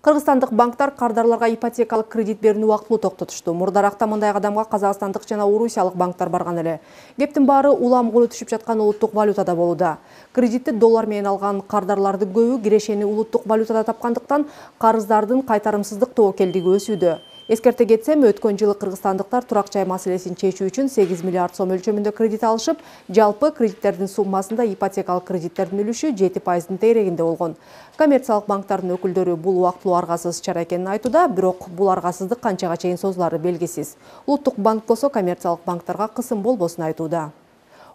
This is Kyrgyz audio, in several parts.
Кыргызстандык банктар кардарларга ипотекалык кредит берүүнү убактылуу токтотушту. Мурдаракта мындай кадамга казакстандык жана орусиялык банктар барган эле. Кептин баары улам колу түшүп жаткан улуттук валютада болууда. Кредитти доллар менен алган кардарлардын көбү кирешени улуттук валютада тапкандыктан карыздардын кайтарымсыздык тобокелдиги өсүүдө. Эскерте кетсем, өткөн жылы кыргызстандыктар турак жай маселесин чечүү үчүн 8 миллиард сом өлчөмүндө кредит алышып, жалпы кредиттердин суммасында ипотекалык кредиттердин үлүшү 7% тегерегинде болгон. Коммерциялык банктардын өкүлдөрү бул убактылуу аргасыз чара экенин айтууда, бирок бул аргасыздык канчага чейин созулары белгисиз. Улуттук банк болсо коммерциялык банктарга кысым болбосун айтууда.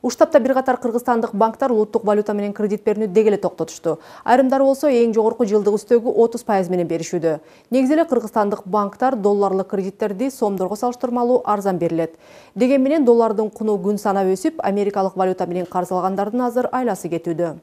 Уштапта бир катар кыргызстандык банктар улуттук валюта менен кредит берүүнү деги эле токтотушту. Айрымдары болсо эң жогорку жылдык үстөгү 30% менен беришүүдө. Негизи эле кыргызстандык банктар долларлык кредиттерди сомдорго салыштырмалуу арзан берилет. Деген менен доллардын куну күн санап өсүп, америкалык валюта менен карыз алгандардын азыр айласы кетүүдө.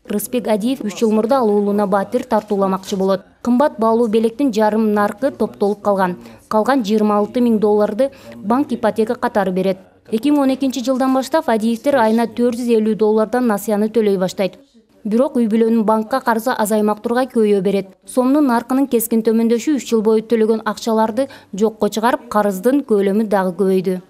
Рыспек Адиев 3 жыл мурда алуулуна батир тартууламакчы болот. Кымбат баалуу белектин жарым наркы топтолуп калган. Калган 26 000 долларды банк ипотека катары берет. 2012 жылдан баштап Адиевтер айына 450 доллардан насыяны төлөй баштайт. Бирок үй бүлөнүн банкка карызы азаймак тургай көйө берет. Сомдун наркынын кескин төмөндөшү 3 жыл бою төлөгөн акчаларды жокко чыгарып, карыздын көлөмү дагы көбөйдү.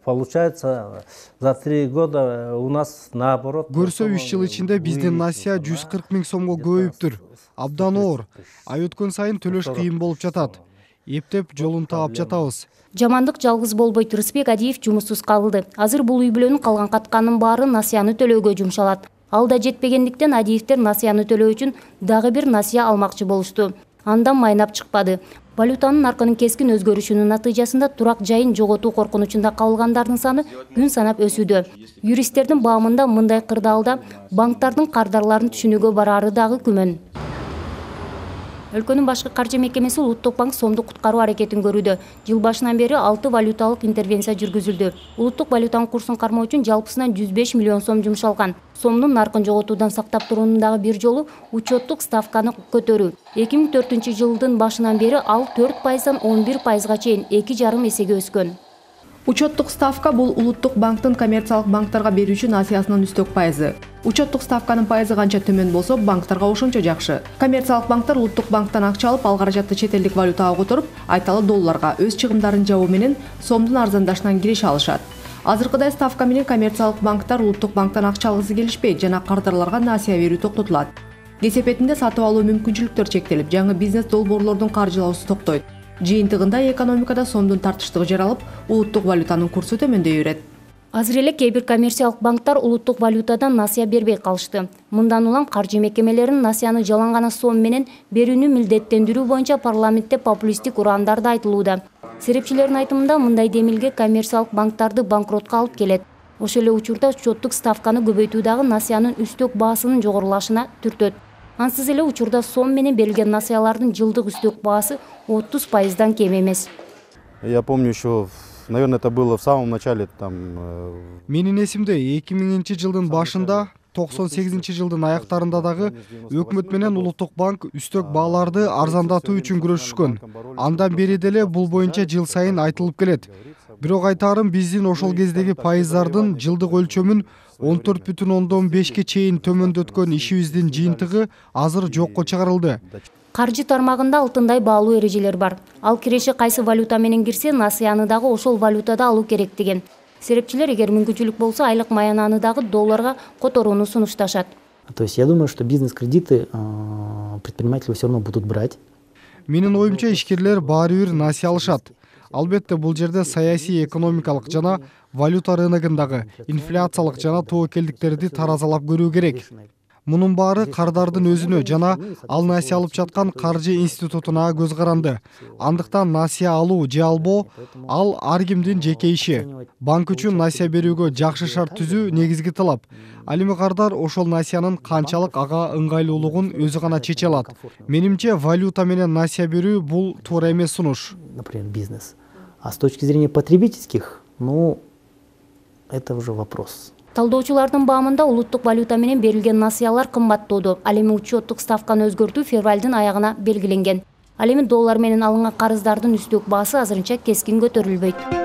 Получается, за 3 года у нас наоборот. Көрсө 3 жыл ичинде биздин насыя 140 000 сомго көбөйүптүр. Абдан оор. Ай өткөн сайын төлөш кыйын болуп жатат. Эптеп жолун таап жатабыз. Жамандык жалгыз болбойт. Рыспек Адиев жумуссуз калды. Азыр бул үй бүлөнүн калган катканын баары насыяны төлөөгө жумшалат. Ал да жетпегендиктен Адиевтер насыяны төлөө үчүн дагы бир насыя алмакчы болушту. Андан майнап чыкпады. Валютанын наркынын кескин өзгөрүшүнүн натыйжасында турак жайын жоготуу коркунучунда калгандардын саны күн санап өсүүдө. Юристтердин баамында мындай кырдаалда банктардын кардарларын түшүнүүгө бараары дагы күмөн. Өлкөнүн башкы каржы мекемеси Улуттук банк сомду куткаруу аракетин көрүүдө. Жыл башынан бери 6 валюталык интервенция жүргүзүлдү. Улуттук валютанын курсун кармоо үчүн жалпысынан 105 миллион сом жумшалган. Сомдун наркын жоготуудан сактап туруунун дагы бир жолу учеттук ставканы көтөрүү. 2004 жылдын башынан бери ал 4%дан 11%га чейин 2,5 эсеге өскөн. Учеттук ставка бул улуттук банктын коммерциялык банктарга берүүчү насыясынын үстөк пайызы. Учеттук ставканын пайызы канча төмөн болсо, банктарга ошончо жакшы. Коммерциялык банктар улуттук банктан акча алып, ал каражатты чет элдик валютага которуп, айталы долларга өз чыгымдарын жабуу менен сомдун арзандашынан киреше алышат. Азыркыдай ставка менен коммерциялык банктар улуттук банктан акча алгысы келишпейт жана кардарларга насыя берүү токтотулат. Кесепетинде сатып алуу мүмкүнчүлүктөр чектелип, жаңы бизнес долбоорлордун каржылоосу токтойт. Жыйынтыгында экономикада сомдун тартыштыгы жаралып, улуттук валютанын курсу төмөндөй берет. Азыр эле кээ бир коммерциялык банктар улуттук валютадан насыя бербей калышты. Мындан улам каржы мекемелеринин насыяны жалаң гана сом менен берүүнү милдеттендирүү боюнча парламентте популисттик ураандар да айтылууда. Серепчилердин айтымында мындай демилге коммерциялык банктарды банкротко алып келет. Ошол эле учурда учеттук ставканы көбөйтүү дагы насыянын үстөк баасынын жогорулашына түртөт. Ансыз эле учурда сом менен берилген насыялардын жылдык үстөк баасы 30%дан кем эмес. Я помню еще, наверное, это было в самом начале там. Менин эсимде 2000 жылдын башында, 98 жылдын аяктарында дагы өкмөт менен Улуттук банк үстөк бааларды арзандатуу үчүн күрөшүшкөн. Андан бери деле бул боюнча жыл сайын айтылып келет. Бирок айтарым, биздин ошол кездеги пайыздардын жылдык өлчөмүн 14,5ке чейин төмөндөткөн ишибиздин жыйынтыгы азыр жокко чыгарылды. Каржы тармагында алтындай баалуу эрежелер бар. Ал киреше кайсы валюта менен кирсе, насыяны дагы ошол валютада алуу керек деген. Серепчилер эгер мүмкүнчүлүк болсо, айлык маянаны дагы долларга которууну сунушташат. То есть я думаю, что бизнес-кредиты предприниматели все равно будут брать. Менин оюмча ишкерлер баары бир насыя алышат. Албетте бул жерде саясий, экономикалык жана валюта рыногундагы инфляциялык жана тобокелдиктерди таразалап көрүү керек. Мунун баары кардардын өзүнө жана ал насыя алып жаткан каржы институтуна көз каранды. Андыктан насыя алуу же албоо ал ар кимдин жеке иши. Банк үчүн насыя берүүгө жакшы шарт түзүү негизги талап. Ал эми кардар ошол насыянын канчалык ага ыңгайлуулугун өзү гана чече алат. Менимче валюта менен насыя берүү бул туура эмес сунуш. Например, бизнес. А с точки зрения потребительских, это уже вопрос. Талдоочулардын баамында улуттук валюта менен берилген насыялар кымбаттоодо. Ал эми учеттук ставканы өзгөртүү февралдын аягына белгиленген. Ал эми доллар менен алынган карыздардын үстөк баасы азырынча кескин көтөрүлбөйт.